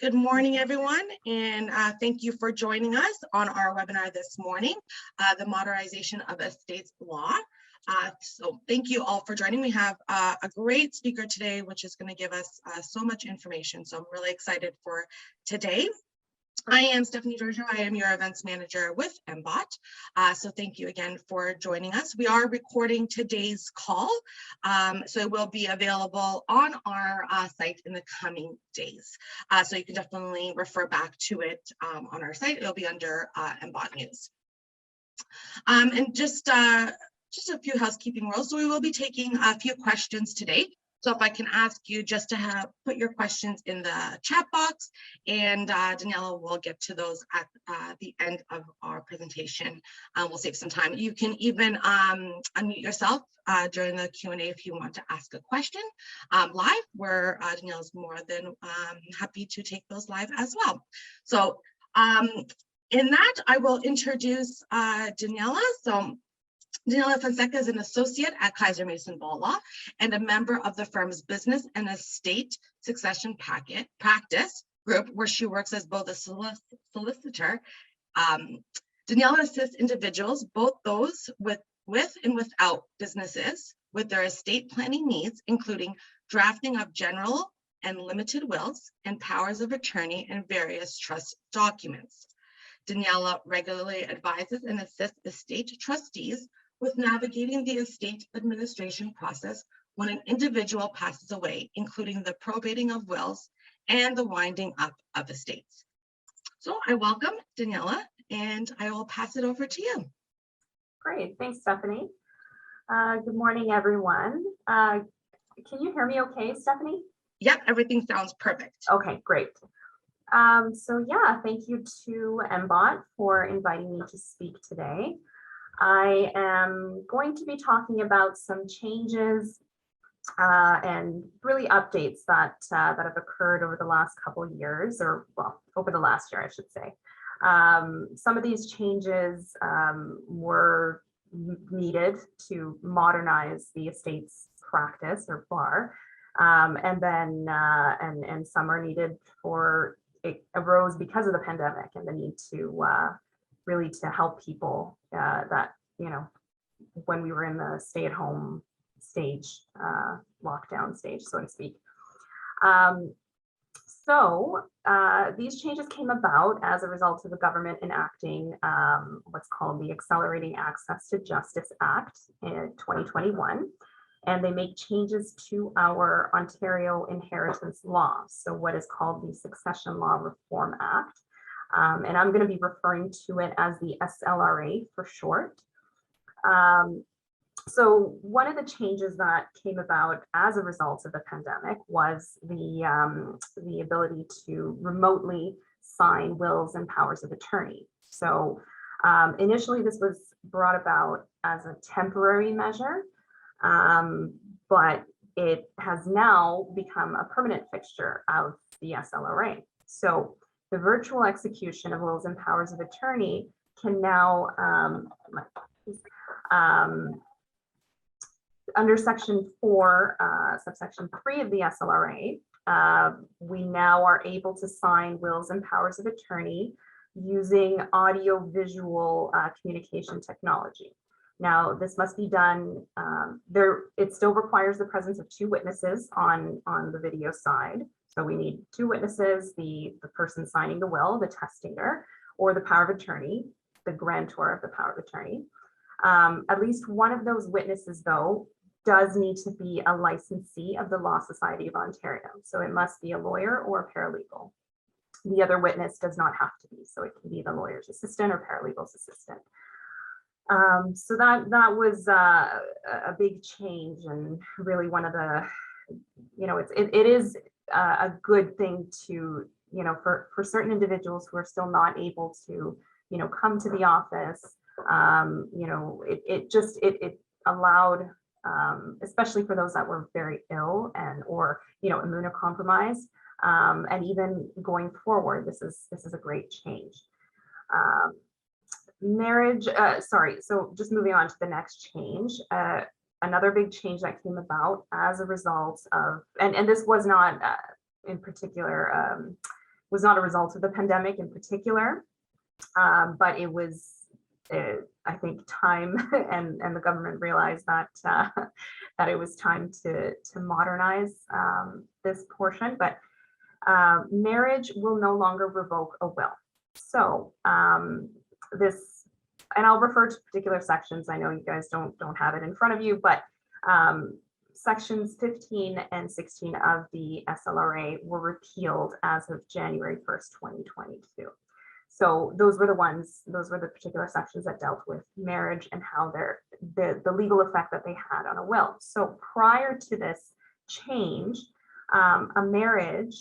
Good morning, everyone, and thank you for joining us on our webinar this morning, the Modernization of Estates Law. So thank you all for joining. We have a great speaker today, which is going to give us so much information. So I'm really excited for today. I am Stephanie Giorgio. I am your events manager with MBOT. So thank you again for joining us. We are recording today's call, so it will be available on our site in the coming days. So you can definitely refer back to it on our site. It'll be under MBOT News. And just a few housekeeping rules. So we will be taking a few questions today. So if I can ask you just to put your questions in the chat box, and Daniela will get to those at the end of our presentation. We'll save some time. You can even unmute yourself during the Q&A if you want to ask a question live, where Daniela is more than happy to take those live as well. So in that, I will introduce Daniela. So Daniela Fonseca is an associate at Kaiser Mason Law and a member of the firm's business and estate succession practice group, where she works as both a solicitor. Daniela assists individuals, both those with and without businesses, with their estate planning needs, including drafting of general and limited wills and powers of attorney and various trust documents. Daniela regularly advises and assists estate trustees with navigating the estate administration process when an individual passes away, including the probating of wills and the winding up of estates. So I welcome Daniela, and I will pass it over to you. Great, thanks, Stephanie. Good morning, everyone. Can you hear me okay, Stephanie? Yep, everything sounds perfect. Okay, great. So yeah, thank you to MBOT for inviting me to speak today. I am going to be talking about some changes and really updates that have occurred over the last couple of years, or well, over the last year, I should say. Some of these changes were needed to modernize the estates practice or bar, and then and some are needed for it arose because of the pandemic and the need to really to help people that, you know, when we were in the stay-at-home stage, lockdown stage, so to speak. These changes came about as a result of the government enacting what's called the Accelerating Access to Justice Act in 2021. And they make changes to our Ontario inheritance law, so what is called the Succession Law Reform Act. And I'm going to be referring to it as the SLRA for short. So one of the changes that came about as a result of the pandemic was the ability to remotely sign wills and powers of attorney. So initially this was brought about as a temporary measure, but it has now become a permanent fixture of the SLRA. So the virtual execution of wills and powers of attorney can now, under Section 4, subsection 3 of the SLRA, we now are able to sign wills and powers of attorney using audio-visual communication technology. Now, this must be done, it still requires the presence of 2 witnesses on the video side. So we need 2 witnesses, the person signing the will, the testator, or the power of attorney, the grantor of the power of attorney. At least one of those witnesses, though, does need to be a licensee of the Law Society of Ontario. So it must be a lawyer or a paralegal. The other witness does not have to be, so it can be the lawyer's assistant or paralegal's assistant. So that was a big change, and really one of the, you know, it is a good thing to, you know, for certain individuals who are still not able to, you know, come to the office. You know, it allowed, especially for those that were very ill or, you know, immunocompromised, and even going forward, this is a great change. So just moving on to the next change, another big change that came about as a result of, and this was not in particular was not a result of the pandemic in particular, but it was, I think, time, and the government realized that that it was time to modernize this portion. But marriage will no longer revoke a will. So this, and I'll refer to particular sections. I know you guys don't have it in front of you, but sections 15 and 16 of the SLRA were repealed as of January 1st, 2022. So those were the particular sections that dealt with marriage and how the legal effect that they had on a will. So prior to this change, a marriage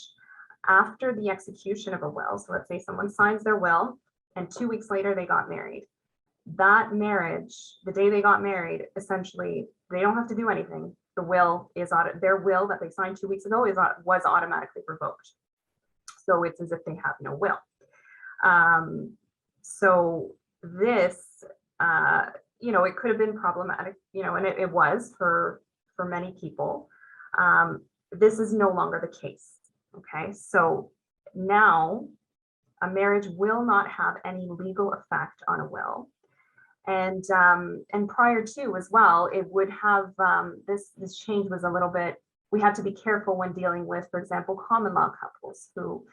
after the execution of a will, so let's say someone signs their will and 2 weeks later they got married, that marriage, the day they got married, essentially they don't have to do anything. The will is their will that they signed 2 weeks ago was automatically revoked. So it's as if they have no will. So this, it could have been problematic, and it was for many people. This is no longer the case. Okay, so now a marriage will not have any legal effect on a will. And prior to as well, it would have, this change was a little bit, we had to be careful when dealing with, for example, common law couples who,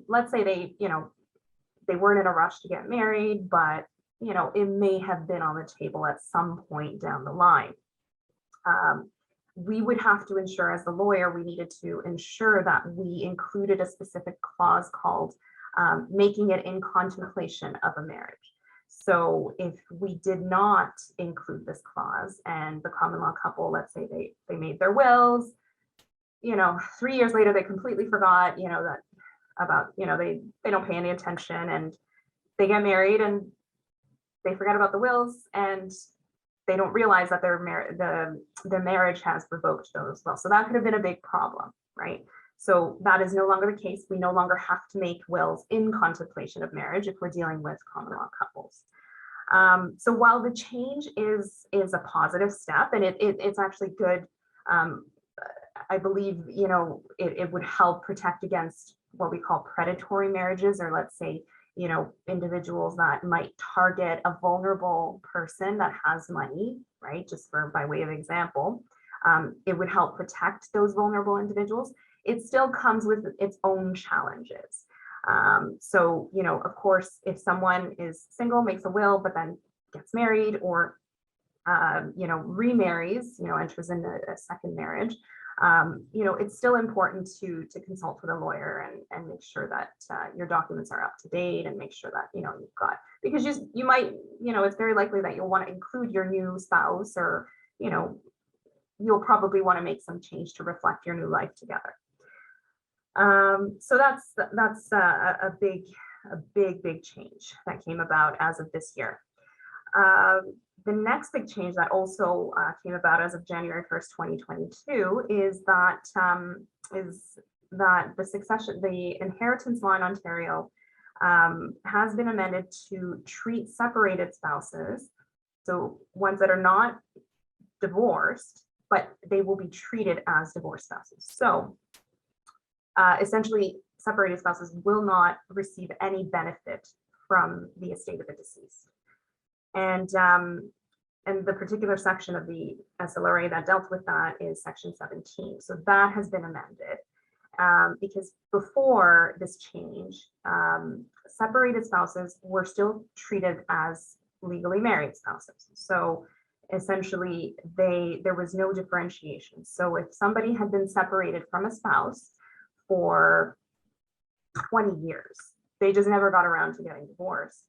let's say they weren't in a rush to get married, but it may have been on the table at some point down the line. We would have to ensure, as the lawyer, we needed to ensure that we included a specific clause called making it in contemplation of a marriage. So if we did not include this clause and the common law couple, let's say they made their wills, 3 years later, they completely forgot, that about, they don't pay any attention, and they get married and they forget about the wills, and they don't realize that the marriage has revoked those wills. So that could have been a big problem, right? So that is no longer the case. We no longer have to make wills in contemplation of marriage if we're dealing with common law couples. So while the change is a positive step, and it's actually good, I believe, it would help protect against what we call predatory marriages, or let's say, individuals that might target a vulnerable person that has money, right? Just by way of example, it would help protect those vulnerable individuals. It still comes with its own challenges. So, of course, if someone is single, makes a will, but then gets married, or, remarries, enters into a second marriage, it's still important to consult with a lawyer and make sure that your documents are up to date, and make sure that, you've got, because you might, it's very likely that you'll want to include your new spouse, or, you'll probably want to make some change to reflect your new life together. So that's a big change that came about as of this year. The next big change that also came about as of January 1st, 2022 is that the inheritance law in Ontario has been amended to treat separated spouses, so ones that are not divorced, but they will be treated as divorced spouses. So essentially, separated spouses will not receive any benefit from the estate of the deceased. And the particular section of the SLRA that dealt with that is section 17. So that has been amended because before this change, separated spouses were still treated as legally married spouses. So essentially, there was no differentiation. So if somebody had been separated from a spouse for 20 years, they just never got around to getting divorced.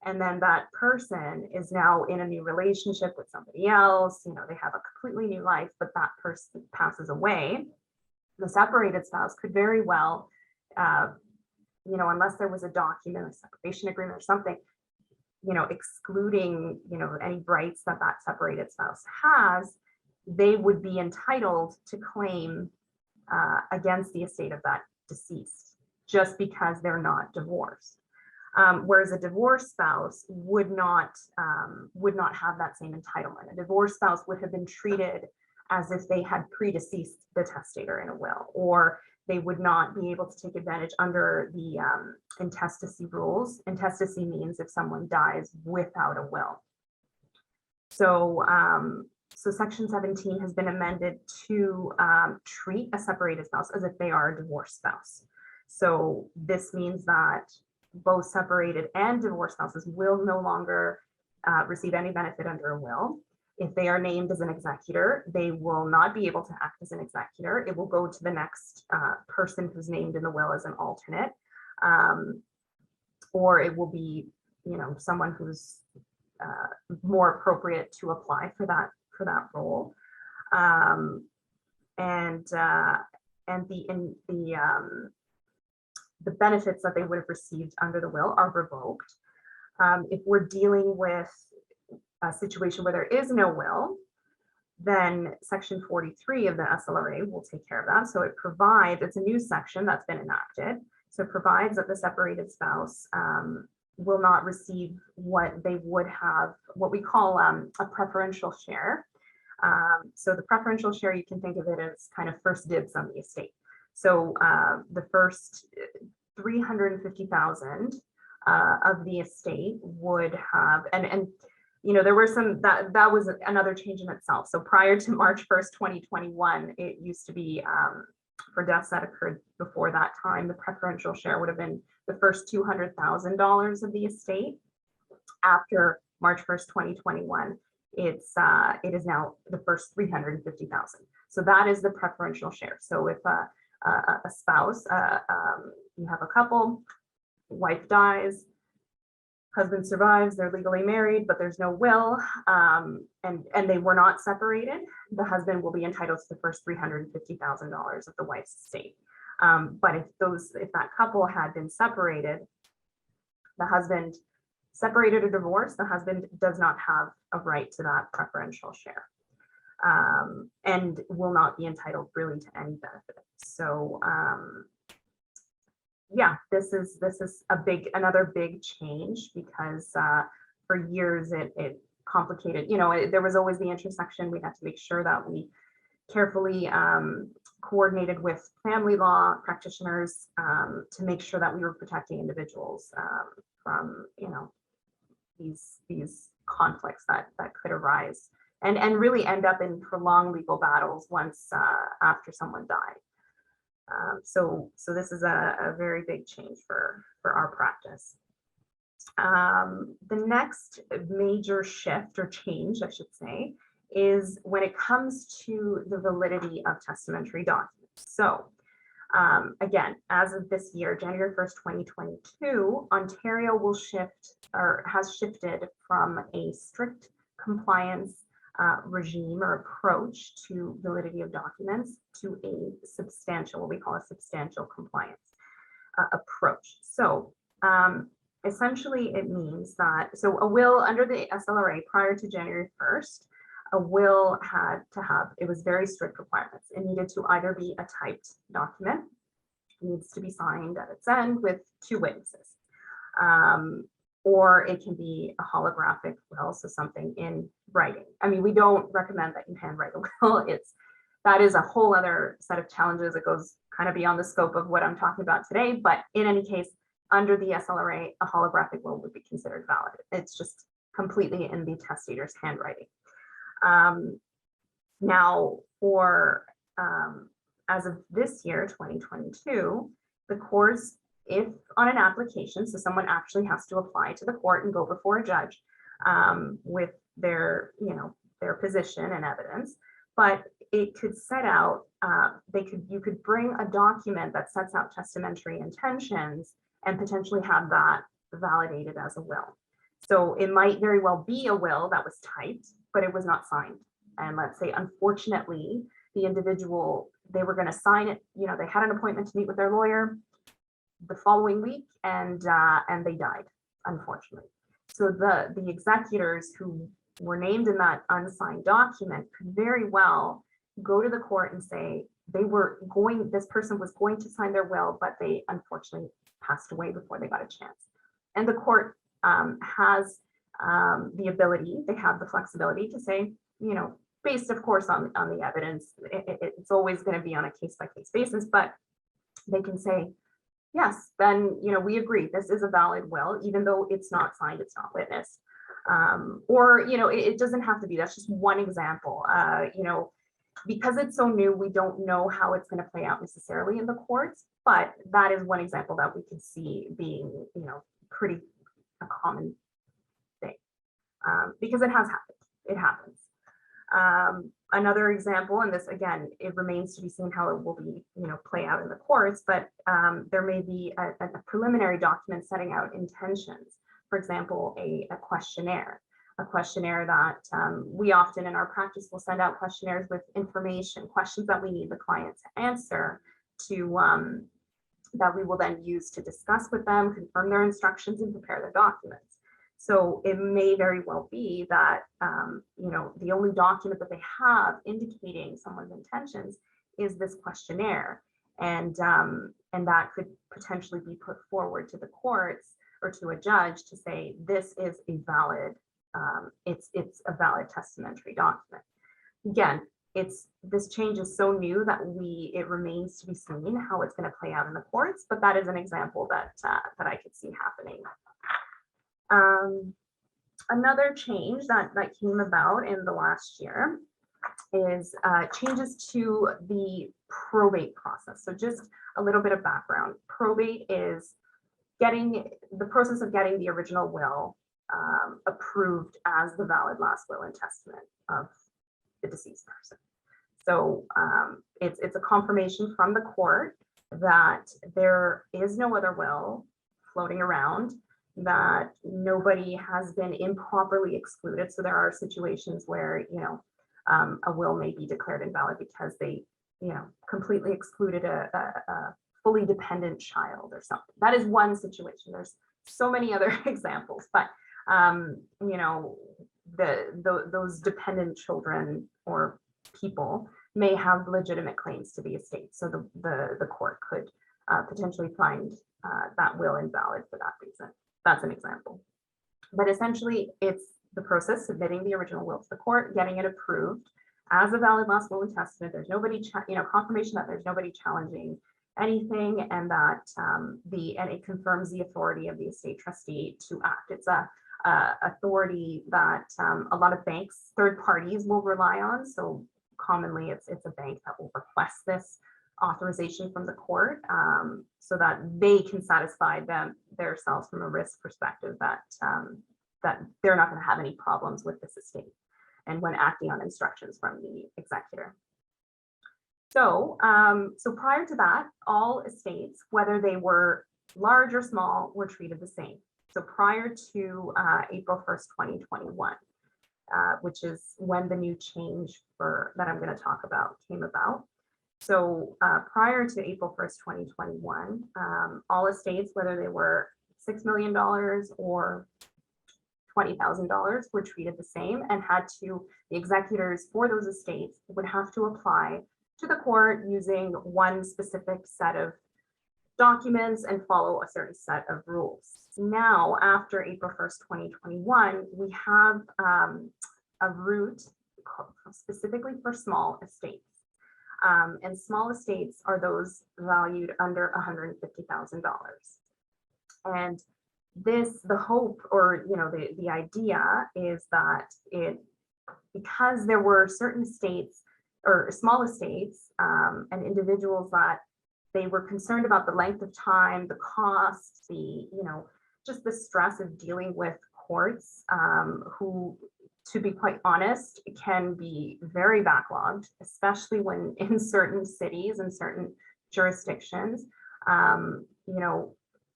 And then that person is now in a new relationship with somebody else, they have a completely new life, but that person passes away. The separated spouse could very well, unless there was a document, a separation agreement or something, excluding, any rights that separated spouse has, they would be entitled to claim against the estate of that deceased, just because they're not divorced. Whereas a divorced spouse would not have that same entitlement. A divorced spouse would have been treated as if they had predeceased the testator in a will, or they would not be able to take advantage under the intestacy rules. Intestacy means if someone dies without a will. So, so Section 17 has been amended to treat a separated spouse as if they are a divorced spouse. So this means that both separated and divorced spouses will no longer receive any benefit under a will. If they are named as an executor, they will not be able to act as an executor. It will go to the next person who's named in the will as an alternate, or it will be, someone who's more appropriate to apply for that role. The benefits that they would have received under the will are revoked. If we're dealing with a situation where there is no will, then Section 43 of the SLRA will take care of that. So it provides, it's a new section that's been enacted. So it provides that the separated spouse will not receive what they would have, what we call a preferential share. So the preferential share, you can think of it as kind of first dibs on the estate. So the first 350,000 of the estate would have, and there were some, that was another change in itself. So prior to March 1st, 2021, it used to be for deaths that occurred before that time, the preferential share would have been the first $200,000 of the estate. After March 1st, 2021, it is now the first 350,000. So that is the preferential share. So if a spouse, you have a couple, wife dies, husband survives, they're legally married, but there's no will, and they were not separated, the husband will be entitled to the first $350,000 of the wife's estate. But if that couple had been separated, the husband separated or divorced, the husband does not have a right to that preferential share, and will not be entitled really to any benefit. So yeah, this is another big change, because for years it complicated, there was always the intersection. We had to make sure that we carefully coordinated with family law practitioners to make sure that we were protecting individuals from these conflicts that could arise and really end up in prolonged legal battles once after someone died. So this is a very big change for our practice. The next major shift or change, I should say, is when it comes to the validity of testamentary documents. So again, as of this year, January 1st, 2022, Ontario will shift or has shifted from a strict compliance regime or approach to validity of documents to a substantial, what we call a substantial compliance approach. So essentially it means that, so a will under the SLRA prior to January 1st, a will had to have, it was very strict requirements. It needed to either be a typed document, it needs to be signed at its end with 2 witnesses, or it can be a holographic will, so something in writing. I mean, we don't recommend that you handwrite a will. That is a whole other set of challenges. It goes kind of beyond the scope of what I'm talking about today, but in any case, under the SLRA, a holographic will would be considered valid. It's just completely in the testator's handwriting. Now, for as of this year, 2022, the courts, if on an application, so someone actually has to apply to the court and go before a judge with their, their position and evidence, but it could set out, you could bring a document that sets out testamentary intentions and potentially have that validated as a will. So it might very well be a will that was typed, but it was not signed. And let's say, unfortunately, the individual, they were going to sign it, they had an appointment to meet with their lawyer the following week, and they died, unfortunately. So the executors who were named in that unsigned document could very well go to the court and say this person was going to sign their will, but they unfortunately passed away before they got a chance. And the court has the ability, they have the flexibility to say, based of course on the evidence, it's always going to be on a case-by-case basis, but they can say, yes, then, we agree, this is a valid will, even though it's not signed, it's not witnessed. Or, it doesn't have to be, that's just one example. Because it's so new, we don't know how it's going to play out necessarily in the courts, but that is one example that we can see being, pretty a common thing, because it has happened. It happens. Another example, and this again, it remains to be seen how it will be, play out in the courts, but there may be a preliminary document setting out intentions. For example, a questionnaire that we often in our practice will send out questionnaires with information, questions that we need the client to answer to that we will then use to discuss with them, confirm their instructions, and prepare the documents. So it may very well be that the only document that they have indicating someone's intentions is this questionnaire, and that could potentially be put forward to the courts or to a judge to say this is a valid, it's a valid testamentary document. Again, this change is so new that it remains to be seen how it's going to play out in the courts, but that is an example that I could see happening. Another change that came about in the last year is changes to the probate process. So just a little bit of background. Probate is the process of getting the original will approved as the valid last will and testament of the deceased person. So it's a confirmation from the court that there is no other will floating around, that nobody has been improperly excluded. So there are situations where, a will may be declared invalid because they, completely excluded a fully dependent child or something. That is one situation. There's so many other examples, but, those dependent children or people may have legitimate claims to the estate. So the court could potentially find that will invalid for that reason. That's an example. But essentially, it's the process submitting the original will to the court, getting it approved as a valid last will and testament. There's nobody, confirmation that there's nobody challenging anything, and that and it confirms the authority of the estate trustee to act. It's a authority that a lot of banks, third parties will rely on. So commonly, it's a bank that will request this authorization from the court, so that they can satisfy themselves from a risk perspective that they're not going to have any problems with this estate and when acting on instructions from the executor. So prior to that, all estates, whether they were large or small, were treated the same. So prior to April 1st, 2021, which is when the new change that I'm going to talk about came about. So prior to April 1st, 2021, all estates, whether they were $6 million or $20,000, were treated the same, and the executors for those estates would have to apply to the court using one specific set of documents and follow a certain set of rules. Now, after April 1st, 2021, we have a route specifically for small estates. And small estates are those valued under $150,000. And the hope, or the idea is that because there were certain estates or small estates and individuals that they were concerned about the length of time, the cost, just the stress of dealing with courts, who, to be quite honest, can be very backlogged, especially when in certain cities and certain jurisdictions.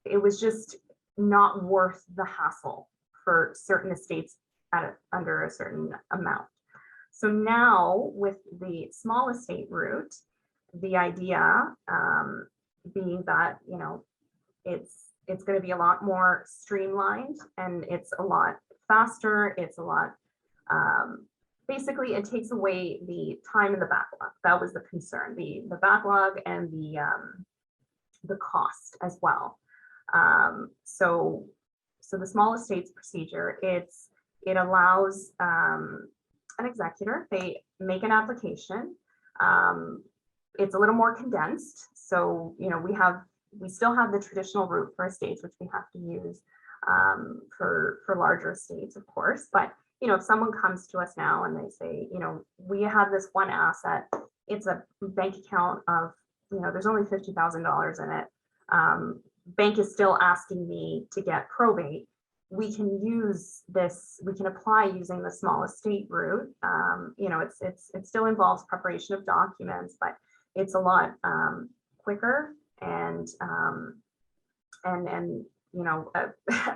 It was just not worth the hassle for certain estates under a certain amount. So now with the small estate route, the idea being that it's going to be a lot more streamlined, and it's a lot faster. It's a lot basically, it takes away the time in the backlog. That was the concern, the backlog and the cost as well. So the small estates procedure, it allows an executor, they make an application. it's a little more condensed. So, we still have the traditional route for estates, which we have to use for larger estates, of course. But, if someone comes to us now and they say, we have this one asset, it's a bank account of, there's only $50,000 in it. Bank is still asking me to get probate. We can use this, we can apply using the small estate route. It still involves preparation of documents, but it's a lot quicker and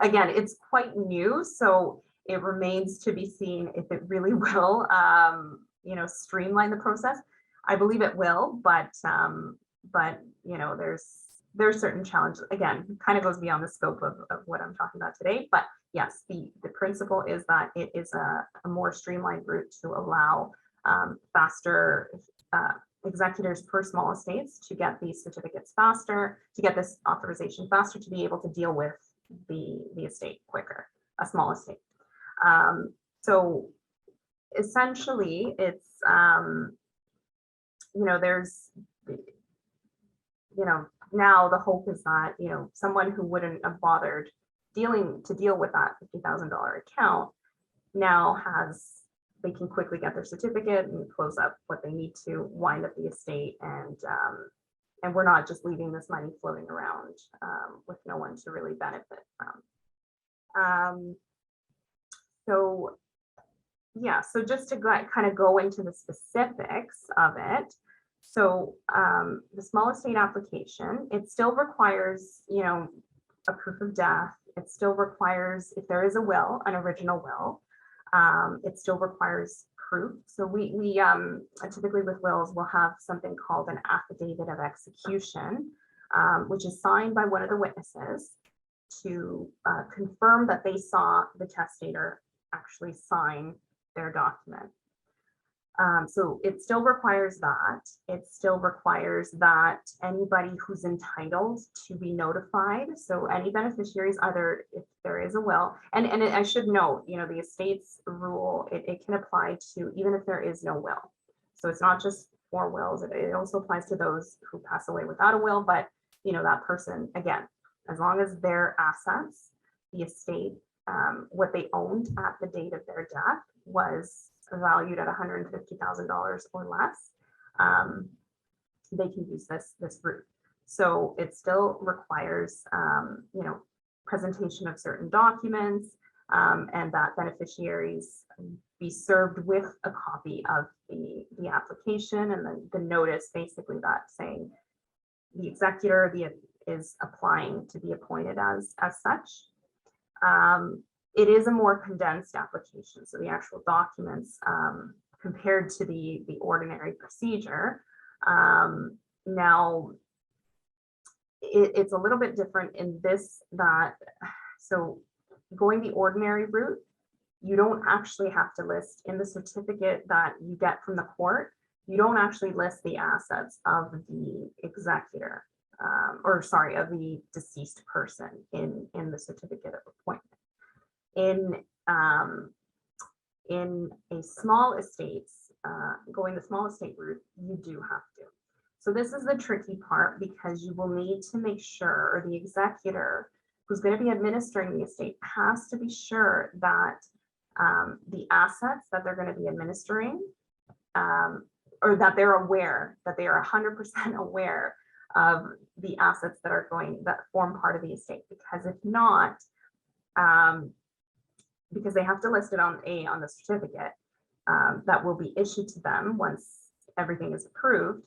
again, it's quite new, so it remains to be seen if it really will, streamline the process. I believe it will, but there's certain challenges. Again, kind of goes beyond the scope of what I'm talking about today. But yes, the principle is that it is a more streamlined route to allow faster executors per small estates to get these certificates faster, to get this authorization faster, to be able to deal with the estate quicker, a small estate. So essentially it's, there's, now the hope is that, someone who wouldn't have bothered to deal with that $50,000 account now they can quickly get their certificate and close up what they need to wind up the estate. And we're not just leaving this money floating around with no one to really benefit from. So just to kind of go into the specifics of it. So the small estate application, it still requires, a proof of death. It still requires, if there is a will, an original will, it still requires proof. So we typically with wills, we'll have something called an affidavit of execution, which is signed by one of the witnesses to confirm that they saw the testator actually sign their document. So it still requires that. It still requires that anybody who's entitled to be notified. So any beneficiaries, either if there is a will, and I should note, the estates rule, it can apply to even if there is no will. So it's not just for wills, it also applies to those who pass away without a will, but that person, again, as long as their assets, the estate, what they owned at the date of their death was valued at $150,000 or less, they can use this route. So it still requires, presentation of certain documents, and that beneficiaries be served with a copy of the application and then the notice, basically that saying the executor is applying to be appointed as such. It is a more condensed application. So the actual documents, compared to the ordinary procedure, now it's a little bit different in this, that, so going the ordinary route, you don't actually have to list in the certificate that you get from the court, you don't actually list the assets of the executor, of the deceased person in the certificate of appointment. In a small estates, going the small estate route, you do have to. So this is the tricky part, because you will need to make sure, or the executor who's going to be administering the estate has to be sure that the assets that they're going to be administering, or that they're aware, that they are 100% aware of the assets that form part of the estate. Because if not, because they have to list it on the certificate that will be issued to them once everything is approved.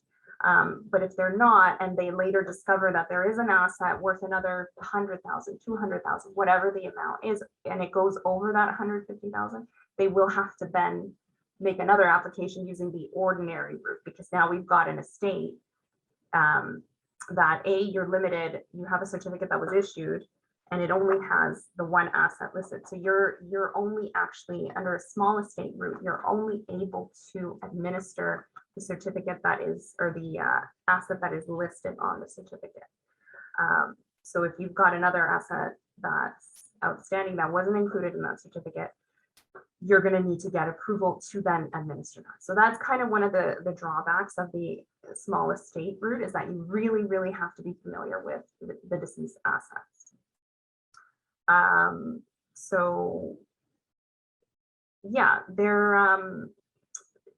But if they're not, and they later discover that there is an asset worth another 100,000, 200,000, whatever the amount is, and it goes over that 150,000, they will have to then make another application using the ordinary route, because now we've got an estate that you're limited, you have a certificate that was issued, and it only has the one asset listed. So you're only actually, under a small estate route, you're only able to administer the certificate that is, or the asset that is listed on the certificate. So if you've got another asset that's outstanding that wasn't included in that certificate, you're going to need to get approval to then administer that. So that's kind of one of the drawbacks of the small estate route, is that you really, really have to be familiar with the deceased assets. So yeah, they're,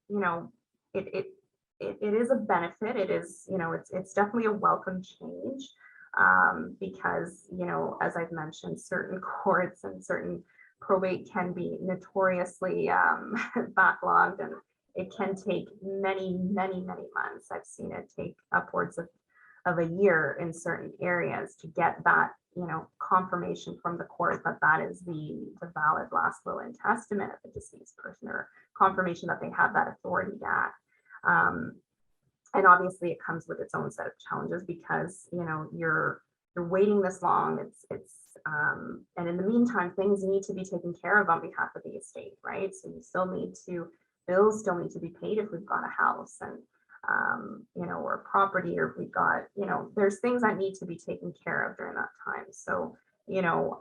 you know, it is a benefit. It is, you know, it's definitely a welcome change, because, you know, as I've mentioned, certain courts and certain probate can be notoriously backlogged, and it can take many, many, many months. I've seen it take upwards of a year in certain areas to get that, you know, confirmation from the court that that is the valid last will and testament of the deceased person, or confirmation that they have that authority to act. And obviously it comes with its own set of challenges, because, you know, you're waiting this long. And in the meantime, things need to be taken care of on behalf of the estate, right? So you still need to, bills still need to be paid if we've got a house, and you know, or property, or if we've got, you know, there's things that need to be taken care of during that time. So, you know,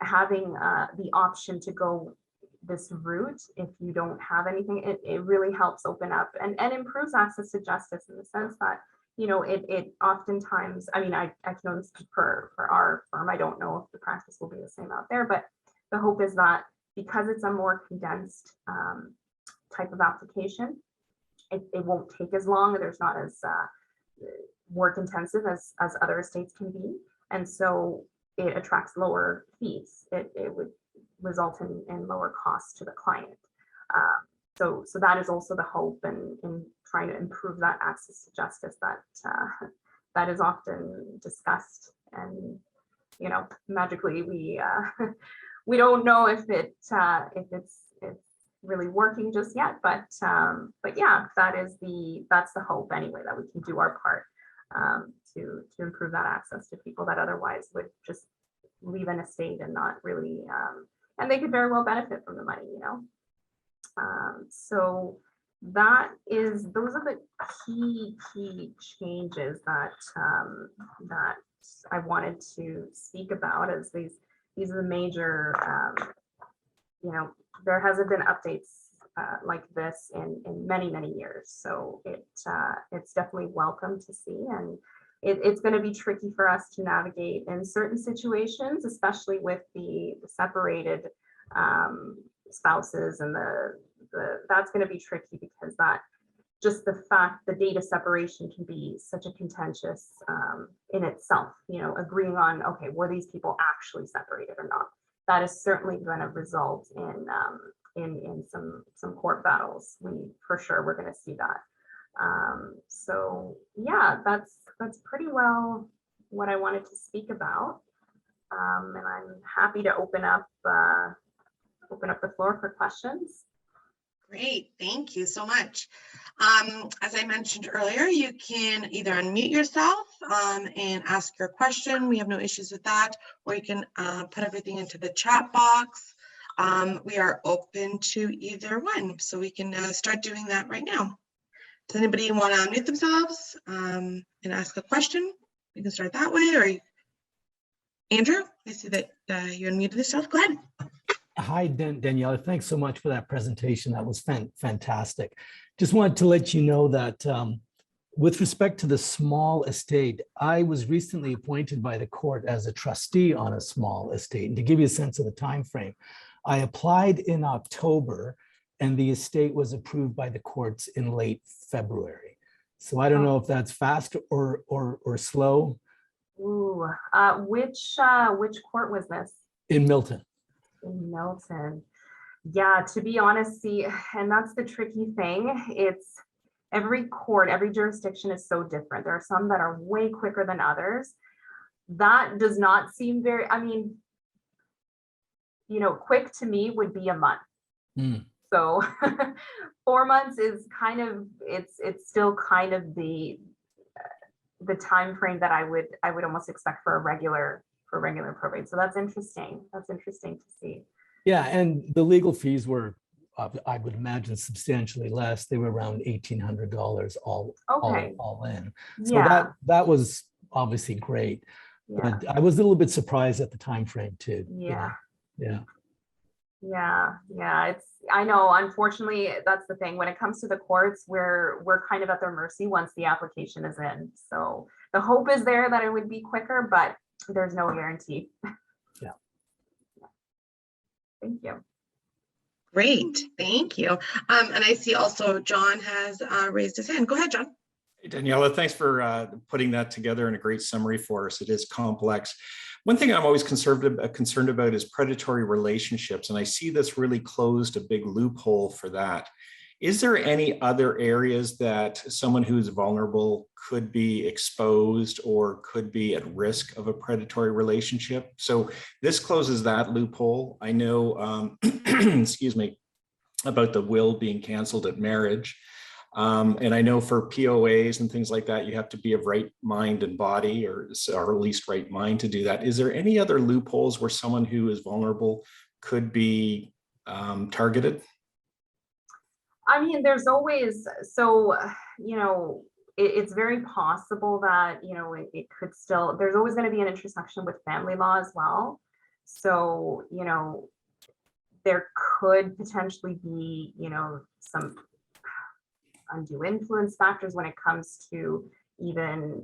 having the option to go this route, if you don't have anything, it really helps open up and improves access to justice, in the sense that, you know, it oftentimes, I mean, I can only speak for our firm. I don't know if the practice will be the same out there, but the hope is that because it's a more condensed type of application, it won't take as long. There's not as work intensive as other estates can be. And so it attracts lower fees. It would result in lower costs to the client. So that is also the hope in trying to improve that access to justice that is often discussed. And, you know, magically we we don't know if it's really working just yet, but yeah, that's the hope anyway, that we can do our part to improve that access to people that otherwise would just leave an estate and not really, and they could very well benefit from the money, you know. So those are the key changes that I wanted to speak about, as these are the major, you know, there hasn't been updates like this in many, many years. So it's definitely welcome to see, and it's going to be tricky for us to navigate in certain situations, especially with the separated spouses, and that's going to be tricky, because that just the fact the data separation can be such a contentious in itself, you know, agreeing on, okay, were these people actually separated or not? That is certainly going to result in some court battles. For sure we're going to see that. So yeah, that's pretty well what I wanted to speak about. And I'm happy to open up the floor for questions. Great, thank you so much. As I mentioned earlier, you can either unmute yourself and ask your question. We have no issues with that, or you can put everything into the chat box. We are open to either one, so we can start doing that right now. Does anybody want to unmute themselves and ask a question? We can start that way. Or Andrew, I see that you unmuted yourself. Go ahead. Hi, Daniela. Thanks so much for that presentation. That was fantastic. Just wanted to let you know that with respect to the small estate, I was recently appointed by the court as a trustee on a small estate. And to give you a sense of the time frame, I applied in October, and the estate was approved by the courts in late February. So I don't know if that's fast or slow. Ooh, which court was this? In Milton. In Milton. Yeah, to be honest, see, and that's the tricky thing. It's every court, every jurisdiction is so different. There are some that are way quicker than others. That does not seem very, I mean, you know, quick to me would be a month. So 4 months is kind of, it's still kind of the time frame that I would almost expect for regular probate. So that's interesting. That's interesting to see. Yeah, and the legal fees were, I would imagine, substantially less. They were around $1,800 all in. So yeah, that was obviously great. yeah. But I was a little bit surprised at the time frame too. Yeah. Yeah. Yeah, I know, unfortunately, that's the thing. When it comes to the courts, we're kind of at their mercy once the application is in. So the hope is there that it would be quicker, but there's no guarantee. Yeah. Thank you. Great, thank you. And I see also John has raised his hand. Go ahead, John. Hey, Daniela, thanks for putting that together in a great summary for us. It is complex. One thing I'm always concerned about is predatory relationships, and I see this really closed a big loophole for that. Is there any other areas that someone who's vulnerable could be exposed or could be at risk of a predatory relationship? So this closes that loophole. I know, excuse me, about the will being canceled at marriage. And I know for POAs and things like that, you have to be of right mind and body, or at least right mind to do that. Is there any other loopholes where someone who is vulnerable could be targeted? I mean, there's always, so, it's very possible that, it could still, there's always going to be an intersection with family law as well. So, there could potentially be, some undue influence factors when it comes to even,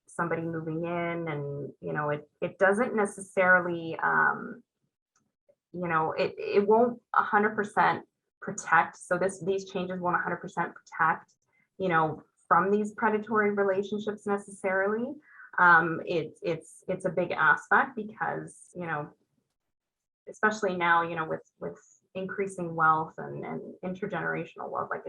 somebody moving in, and, it doesn't necessarily, it won't 100% protect. So these changes won't 100% protect, from these predatory relationships necessarily. It's a big aspect because, especially now, with increasing wealth and intergenerational wealth, like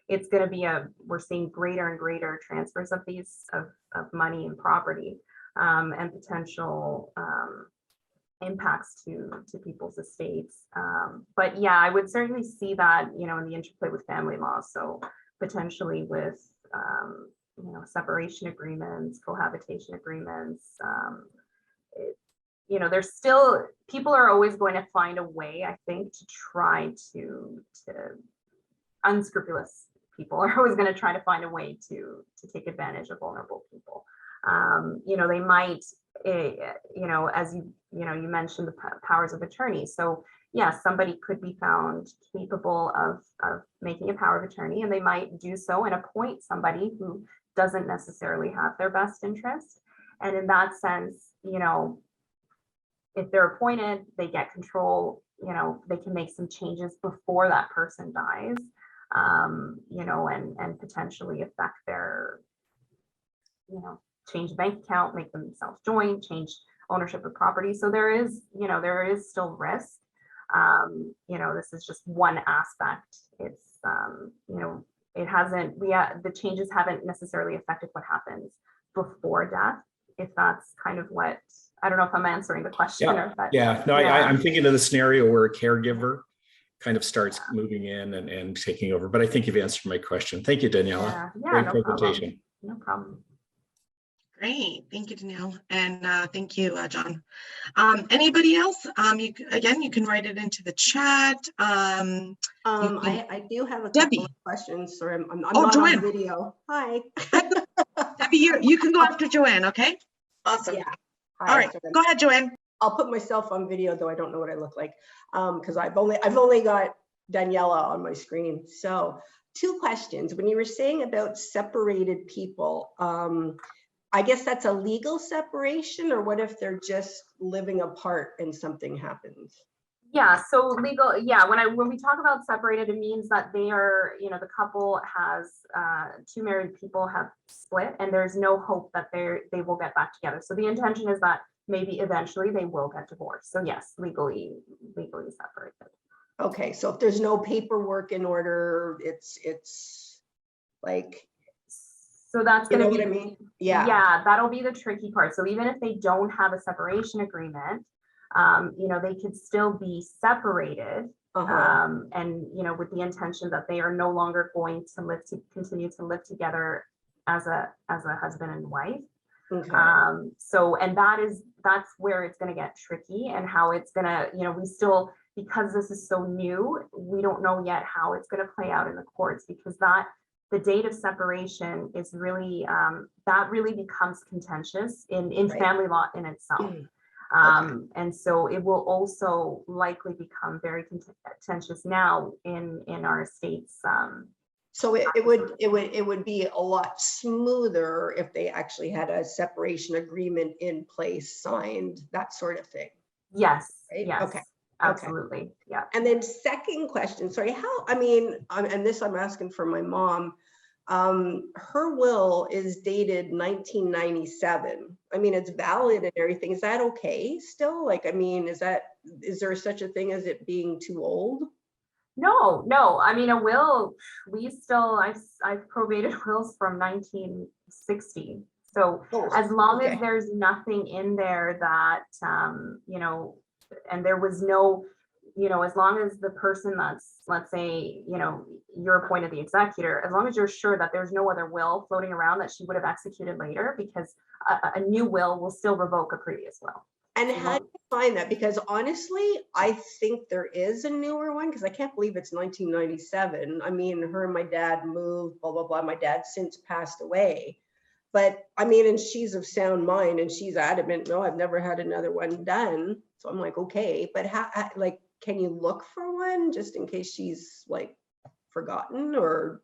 it's going to be we're seeing greater and greater transfers of these of money and property, and potential impacts to people's estates. But yeah, I would certainly see that, in the interplay with family law. So potentially with, separation agreements, cohabitation agreements. There's still, people are always going to find a way, I think, to try to unscrupulous people are always going to try to find a way to take advantage of vulnerable people. They might, as you mentioned the powers of attorney. So yeah, somebody could be found capable of making a power of attorney, and they might do so and appoint somebody who doesn't necessarily have their best interest. And in that sense, if they're appointed, they get control, they can make some changes before that person dies, and potentially affect their, change the bank account, make themselves joint, change ownership of property. So there is still risk. This is just one aspect. It's, it hasn't, the changes haven't necessarily affected what happens before death, if that's kind of what, I don't know if I'm answering the question. I'm thinking of the scenario where a caregiver kind of starts moving in and taking over, but I think you've answered my question. Thank you, Daniela. Great presentation. No problem. Great, thank you, Danielle, and thank you, John. Anybody else? You can write it into the chat. I do have a Debbie. couple of questions. Sorry, I'm not Joanne. on video. Hi. Debbie, you can go after Joanne, okay? Awesome. Yeah. Hi, All right, Joanne. go ahead, Joanne. I'll put myself on video, though I don't know what I look like, because I've only got Daniela on my screen. So 2 questions. When you were saying about separated people, I guess that's a legal separation, or what if they're just living apart and something happens? Yeah, so legal, yeah, when we talk about separated, it means that they are, the couple has, 2 married people have split, and there's no hope that they will get back together. So the intention is that maybe eventually they will get divorced. So yes, legally separated. Okay, so if there's no paperwork in order, it's like, so that's going to be what I mean? Yeah. Yeah, that'll be the tricky part. So even if they don't have a separation agreement, they could still be separated, and with the intention that they are no longer going to continue to live together as a husband and wife. Okay. So, and that's where it's going to get tricky, and how it's going to, we still, because this is so new, we don't know yet how it's going to play out in the courts, because the date of separation is really, that really becomes contentious in Right. family law in itself. And so it will also likely become very contentious now in our estates. So it would be a lot smoother if they actually had a separation agreement in place, signed, that sort of thing. Yes, Right? yes, Okay. absolutely, yeah. And then second question, sorry, and this I'm asking for my mom. Her will is dated 1997. I mean, it's valid and everything. Is that okay still? Like, I mean, is there such a thing as it being too old? No. I mean, a will, I've probated wills from 1960. So as long as there's nothing in there that, and there was no, as long as the person that's, let's say, you're appointed the executor, as long as you're sure that there's no other will floating around that she would have executed later, because a new will still revoke a previous will. And how do you find that? Because honestly, I think there is a newer one, because I can't believe it's 1997. I mean, her and my dad moved, blah, blah, blah. My dad since passed away. But I mean, and she's of sound mind and she's adamant, no, I've never had another one done. So I'm like, okay, but can you look for one just in case she's like forgotten? Or,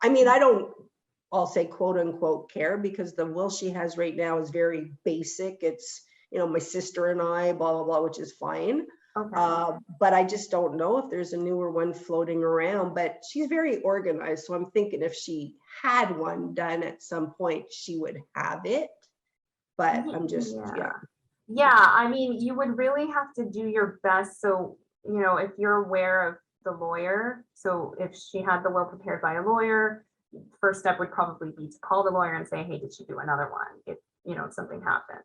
I mean, I'll say quote unquote care, because the will she has right now is very basic. It's, my sister and I, blah, blah, blah, which is fine. Okay. But I just don't know if there's a newer one floating around, but she's very organized. So I'm thinking if she had one done at some point, she would have it. But I'm just, Yeah, I mean, you would really have to do your best. So, if you're aware of the lawyer, so if she had the will prepared by a lawyer, first step would probably be to call the lawyer and say, hey, did she do another one? If, something happened.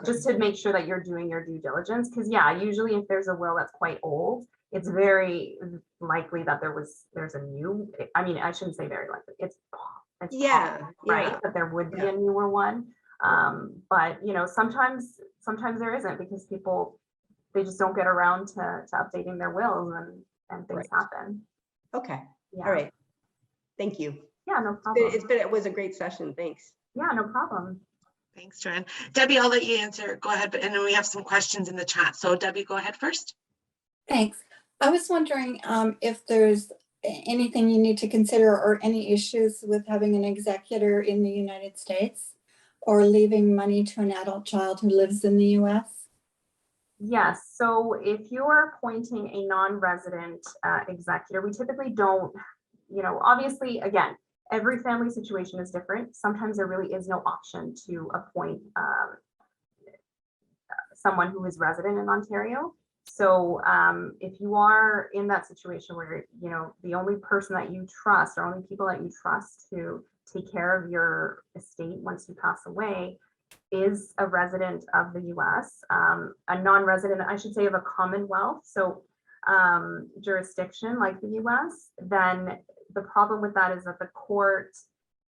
Just to make sure that you're doing your due diligence. Because usually if there's a will that's quite old, it's very likely that there's a new, I mean, I shouldn't say very likely, it's possible, right, that there would be a newer one. But sometimes there isn't, because people, they just don't get around to updating their wills, and things happen. Okay. Yeah. All right. Thank you. Yeah, no problem. It was a great session. Thanks. Yeah, no problem. Thanks, Joanne. Debbie, I'll let you answer. Go ahead. And then we have some questions in the chat. So Debbie, go ahead first. Thanks. I was wondering if there's anything you need to consider or any issues with having an executor in the United States or leaving money to an adult child who lives in the US? Yes. So if you're appointing a non-resident executor, we typically don't, obviously, again, every family situation is different. Sometimes there really is no option to appoint someone who is resident in Ontario. So if you are in that situation where, the only person that you trust, or only people that you trust to take care of your estate once you pass away, is a resident of the US, a non-resident, I should say, of a Commonwealth, so jurisdiction like the US, then the problem with that is that the court,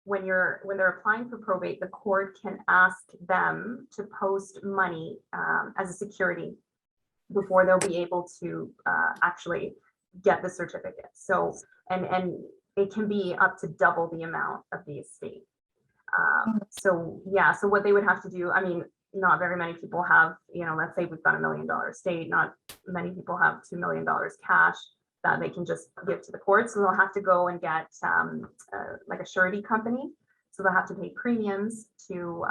when they're applying for probate, the court can ask them to post money as a security before they'll be able to actually get the certificate. So, and it can be up to double the amount of the estate. So what they would have to do, I mean, not very many people have, let's say we've got $1 million estate, not many people have $2 million cash that they can just give to the court. So they'll have to go and get like a surety company. So they'll have to pay premiums to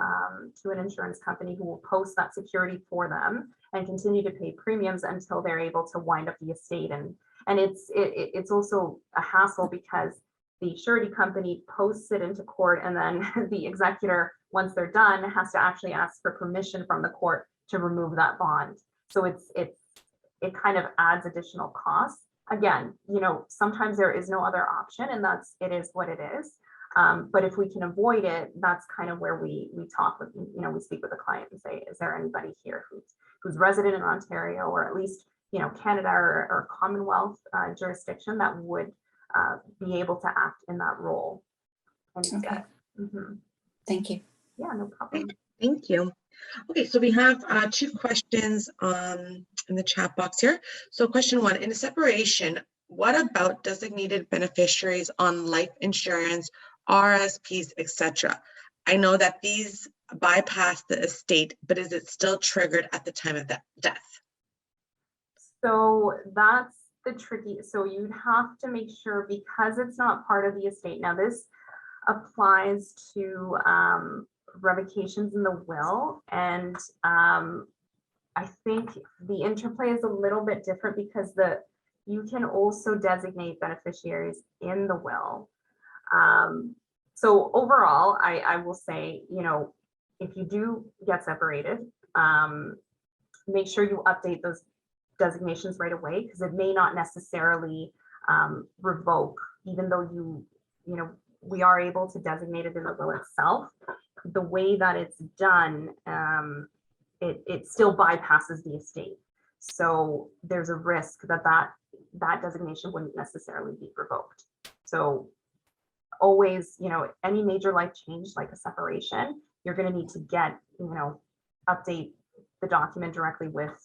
an insurance company who will post that security for them and continue to pay premiums until they're able to wind up the estate. And it's also a hassle, because the surety company posts it into court, and then the executor, once they're done, has to actually ask for permission from the court to remove that bond. So it kind of adds additional costs. Again, sometimes there is no other option, and it is what it is. But if we can avoid it, that's kind of where we talk with, we speak with the client and say, is there anybody here who's resident in Ontario, or at least, Canada or Commonwealth jurisdiction that would be able to act in that role. Okay. Thank you. Yeah, no problem. Thank you. Okay, so we have 2 questions in the chat box here. So question 1, in a separation, what about designated beneficiaries on life insurance, RSPs, etc.? I know that these bypass the estate, but is it still triggered at the time of death? So that's the tricky, so you'd have to make sure, because it's not part of the estate. Now this applies to revocations in the will, and I think the interplay is a little bit different because you can also designate beneficiaries in the will. So overall, I will say, if you do get separated, make sure you update those designations right away, because it may not necessarily revoke, even though we are able to designate it in the will itself. The way that it's done, it still bypasses the estate. So there's a risk that designation wouldn't necessarily be revoked. So always, any major life change like a separation, you're going to need to update the document directly with,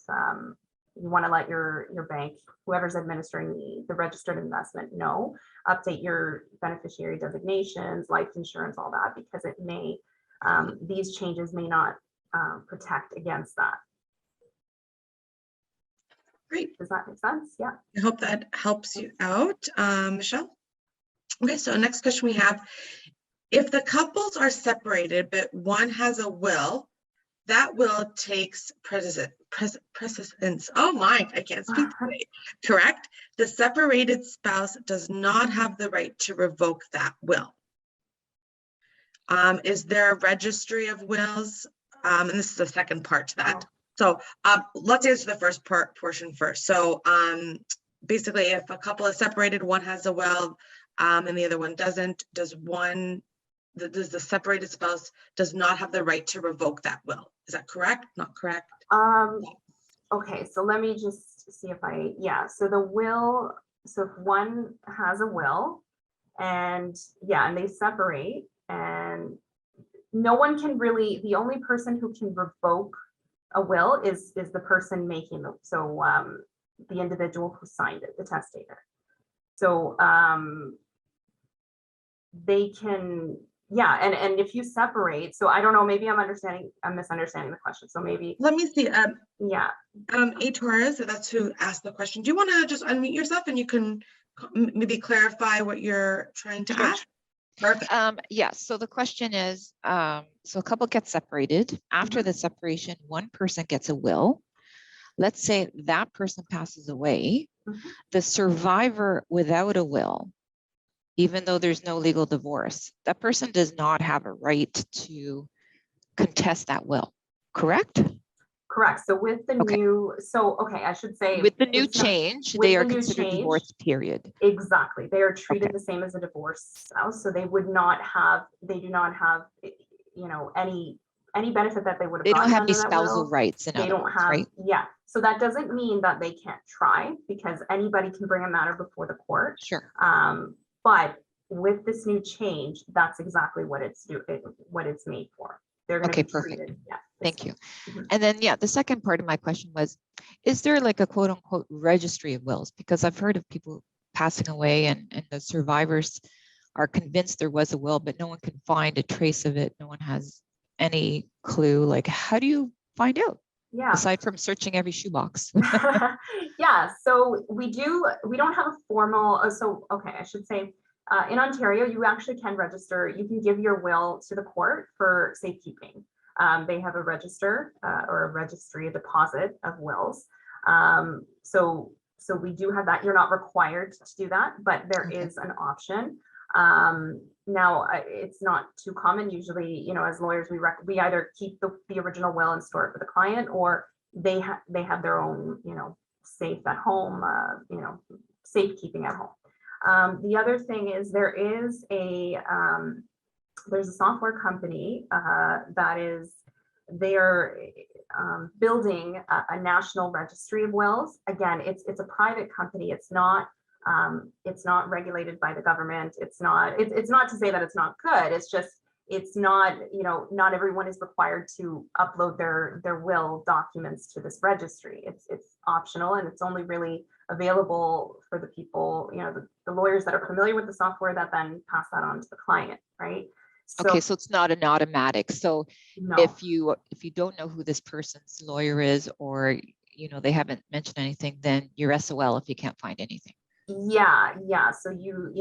you want to let your bank, whoever's administering the registered investment, know, update your beneficiary designations, life insurance, all that, because it may, these changes may not protect against that. Great. Does that make sense? Yeah. I hope that helps you out, Michelle. Okay, so next question we have, if the couples are separated, but one has a will, that will takes precedence. Oh my, I can't speak today. Correct? The separated spouse does not have the right to revoke that will. Is there a registry of wills? And this is the second part to that. So let's answer the first portion first. So basically, if a couple is separated, one has a will and the other one doesn't, does the separated spouse does not have the right to revoke that will? Is that correct? Not correct? Okay, so let me just see if so the will, so if one has a will and they separate, and no one can really, the only person who can revoke a will is the person making the individual who signed it, the testator. So they can, and if you separate, so I don't know, maybe I'm misunderstanding the question. So maybe let me see. A Torres, that's who asked the question. Do you want to just unmute yourself and you can maybe clarify what you're trying to ask? Perfect. So the question is, so a couple gets separated. After the separation, one person gets a will. Let's say that person passes away. The survivor without a will, even though there's no legal divorce, that person does not have a right to contest that will, correct? Correct. So with the new, I should say, with the new change, they are considered divorced, period. Exactly. They are treated the same as a divorced spouse. So they do not have, any benefit that they would have. They don't have any spousal rights. They don't have, right? Yeah. So that doesn't mean that they can't try, because anybody can bring a matter before the court. Sure. But with this new change, that's exactly what it's made for. They're going to be treated. Perfect. Yeah. Thank you. And then, the second part of my question was, is there like a quote unquote registry of wills? Because I've heard of people passing away and the survivors are convinced there was a will, but no one can find a trace of it. No one has any clue. Like, how do you find out? Yeah. Aside from searching every shoebox. So we don't have a formal, I should say, in Ontario, you actually can register. You can give your will to the court for safekeeping. They have a register or a registry, a deposit of wills. So we do have that. You're not required to do that, but there is an option. Now, it's not too common. Usually, as lawyers, we either keep the original will and store it for the client, or they have their own, safe at home, safekeeping at home. The other thing is there's a software company they're building a national registry of wills. Again, it's a private company. It's not regulated by the government. It's not to say that it's not good. It's just, it's not, not everyone is required to upload their will documents to this registry. It's optional, and it's only really available for the people, the lawyers that are familiar with the software that then pass that on to the client, right? Okay, so it's not an automatic. So no. if you don't know who this person's lawyer is, or they haven't mentioned anything, then you're SOL if you can't find anything. Yeah. So you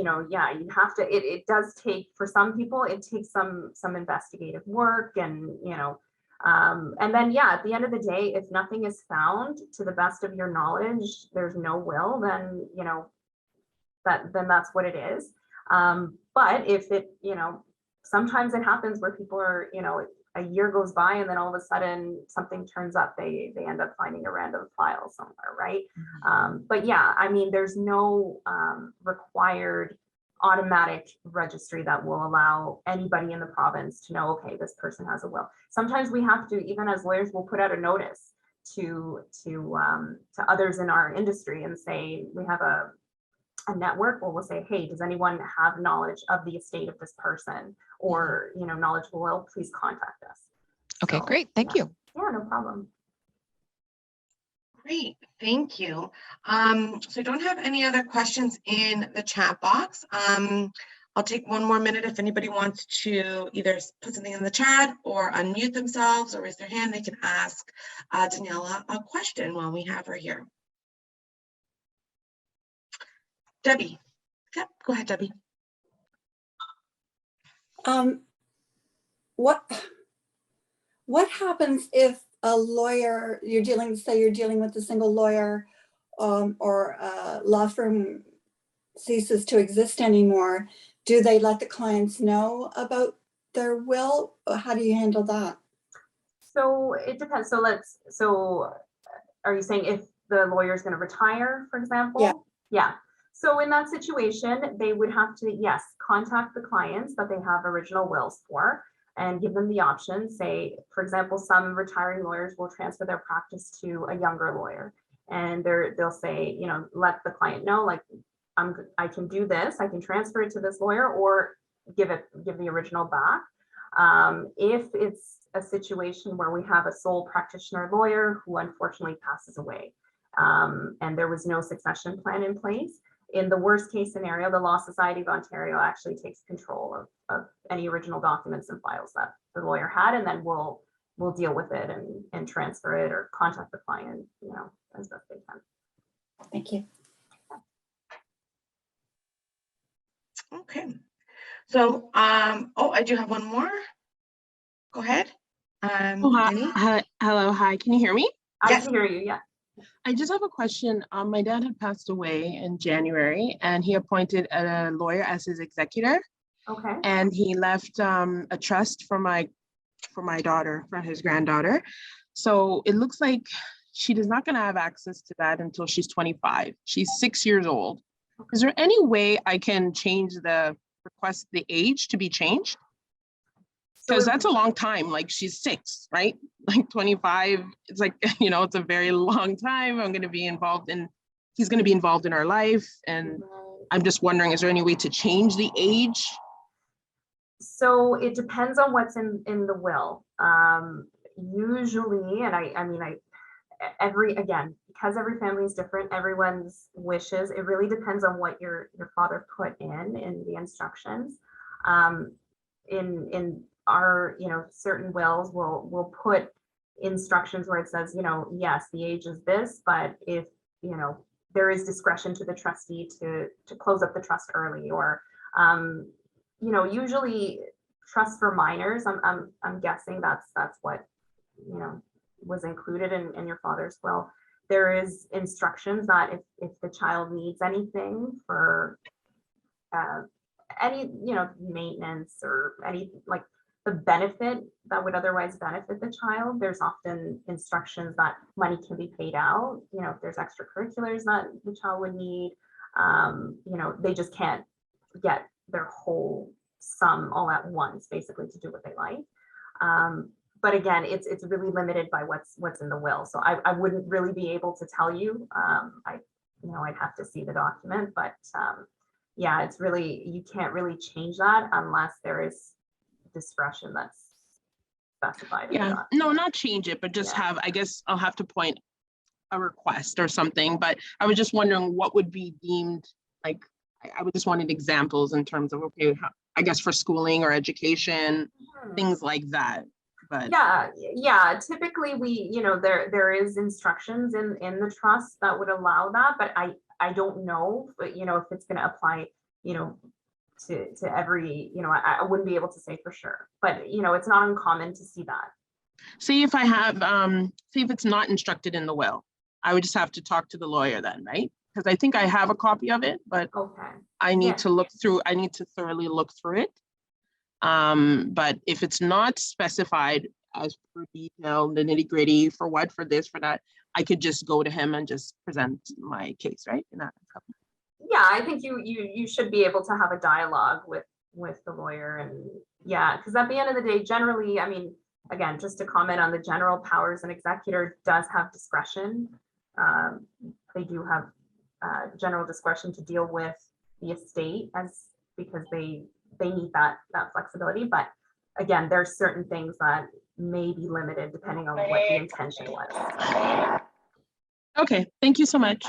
have to, it does take, for some people, it takes some investigative work, and and then, at the end of the day, if nothing is found, to the best of your knowledge, there's no will, then, then that's what it is. But if it, sometimes it happens where people are, a year goes by and then all of a sudden something turns up, they end up finding a random file somewhere, right? But yeah, I mean, there's no required automatic registry that will allow anybody in the province to know, okay, this person has a will. Sometimes we have to, even as lawyers, we'll put out a notice to others in our industry and say, we have a network where we'll say, hey, does anyone have knowledge of the estate of this person, or knowledge of the will, please contact us. Okay, So, great. Thank you. Yeah, no problem. Great, thank you. So I don't have any other questions in the chat box. I'll take one more minute. If anybody wants to either put something in the chat or unmute themselves or raise their hand, they can ask Daniela a question while we have her here. Debbie. Yep, go ahead, Debbie. What happens if a lawyer, you're dealing with a single lawyer, or a law firm ceases to exist anymore? Do they let the clients know about their will? How do you handle that? So it depends. So are you saying if the lawyer is going to retire, for example? Yeah. Yeah. So in that situation, they would have to, yes, contact the clients that they have original wills for and give them the option. Say, for example, some retiring lawyers will transfer their practice to a younger lawyer, and they'll say, let the client know, like, I can do this, I can transfer it to this lawyer, or give the original back. If it's a situation where we have a sole practitioner lawyer who unfortunately passes away, and there was no succession plan in place, in the worst case scenario, the Law Society of Ontario actually takes control of any original documents and files that the lawyer had, and then we'll deal with it and transfer it or contact the client, as best they can. Thank you. Okay. So, I do have one more. Go ahead. Hello, hi. Can you hear me? I can hear you. Yeah. I just have a question. My dad had passed away in January, and he appointed a lawyer as his executor. Okay. And he left a trust for my daughter, for his granddaughter. So it looks like she is not going to have access to that until she's 25. She's 6 years old. Is there any way I can request the age to be changed? Because that's a long time. Like, she's 6, right? Like 25, it's like, it's a very long time. He's going to be involved in our life. And I'm just wondering, is there any way to change the age? So it depends on what's in the will. Usually, and because every family is different, everyone's wishes, it really depends on what your father put in the instructions. In our, certain wills will put instructions where it says, yes, the age is this, but if, there is discretion to the trustee to close up the trust early, or, usually trust for minors, I'm guessing that's what, was included in your father's will. There is instructions that if the child needs anything for any, maintenance or any, like, the benefit that would otherwise benefit the child, there's often instructions that money can be paid out. If there's extracurriculars that the child would need, they just can't get their whole sum all at once, basically, to do what they like. But again, it's really limited by what's in the will. So I wouldn't really be able to tell you. I'd have to see the document, but yeah, it's really, you can't really change that unless there is discretion that's specified. Yeah, no, not change it, but just have, I guess I'll have to point a request or something. But I was just wondering what would be deemed, like, I would just wanted examples in terms of, okay, I guess for schooling or education, Mhm. things like that. But Yeah, typically there is instructions in the trust that would allow that, but I don't know, but if it's going to apply, to every, I wouldn't be able to say for sure, but it's not uncommon to see that. see if I have, see if it's not instructed in the will, I would just have to talk to the lawyer then, right? Because I think I have a copy of it, but Okay. I need Yeah. to look through, I need to thoroughly look through it. But if it's not specified as per detail, the nitty gritty for what, for this, for that, I could just go to him and just present my case, right? Yeah, I think you should be able to have a dialogue with the lawyer, and yeah, because at the end of the day, generally, I mean, again, just to comment on the general powers, an executor does have discretion. They do have general discretion to deal with the estate because they need that flexibility. But again, there's certain things that may be limited depending on what the intention was. Okay, thank you so much.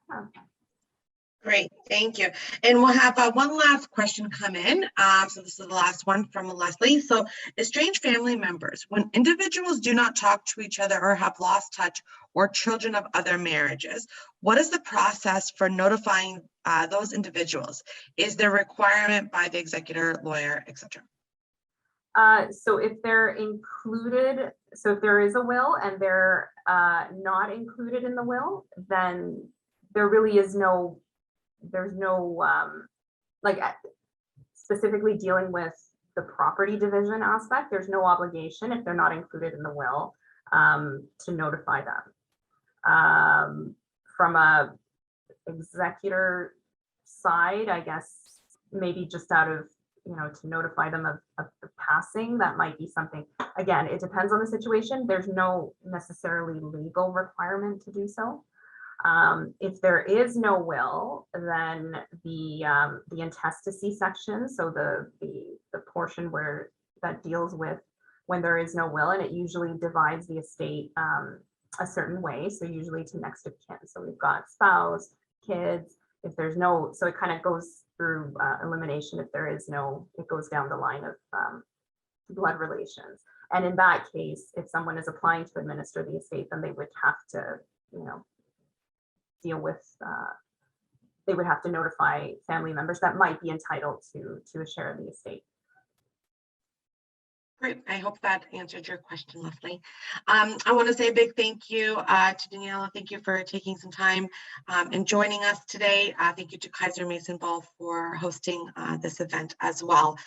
Yeah. Great, thank you. And we'll have one last question come in. So this is the last one from Leslie. So estranged family members, when individuals do not talk to each other or have lost touch or children of other marriages, what is the process for notifying those individuals? Is there requirement by the executor, lawyer, etc.? So if they're included, so if there is a will and they're not included in the will, then there really is there's no like specifically dealing with the property division aspect, there's no obligation if they're not included in the will to notify them. From a executor side, I guess maybe just out of to notify them of the passing, that might be something. Again, it depends on the situation. There's no necessarily legal requirement to do so. If there is no will, then the intestacy section, so the portion where that deals with when there is no will, and it usually divides the estate a certain way, so usually to next of kin. So we've got spouse, kids. If there's no, so it kind of goes through elimination. If there is no, it goes down the line of blood relations. And in that case, if someone is applying to administer the estate, then they would have to, deal with, they would have to notify family members that might be entitled to a share of the estate. Great. I hope that answered your question, Leslie. I want to say a big thank you to Daniela. Thank you for taking some time and joining us today. Thank you to Kaiser Mason Ball for hosting this event as well.